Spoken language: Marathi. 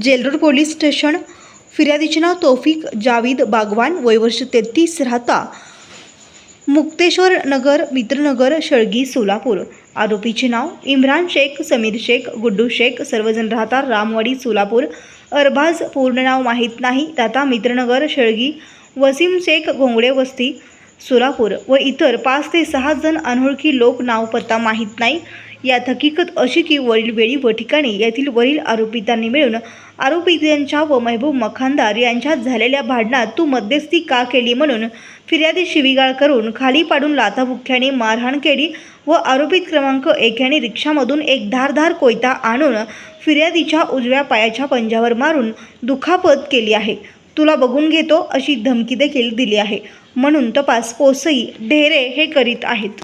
Jail Road police station. फिर्यादीचे नाव तौफिक जावीद बागवान, वय वर्ष 33, राहता मुक्तेश्वर नगर, मित्रनगर, शळगी, सोलापूर। आरोपीचे नाव इम्रान शेख, समीर शेख, गुड्डू शेख, सर्वजण राहता रामवाडी, सोलापूर। अरबाज पूर्ण नाव माहीत नाही, राहता मित्रनगर, शळगी। वसीम शेख घोंगडे वस्ती, सोलापूर व इतर 5 ते 6 जण अनोळखी लोक, नाव पत्ता माहीत नाही। यात हकीकत अशी की वरील वेळी व ठिकाणी येथील वरील आरोपितांनी मिळून आरोपितांच्या व महबूब मखानदार यांच्यात झालेल्या भांडणात तू मध्यस्थी का केली म्हणून फिर्यादी शिवीगाळ करून खाली पाडून लाथाबुक्क्याने मारहाण केली व आरोपित क्रमांक 1 यांनी रिक्षामधून एक धारदार कोयता आणून फिर्यादीच्या उजव्या पायाच्या पंजावर मारून दुखापत केली आहे। तुला बघून घेतो अशी धमकी देखील दिली आहे, म्हणून तपास पोसई ढेरे हे करीत आहेत।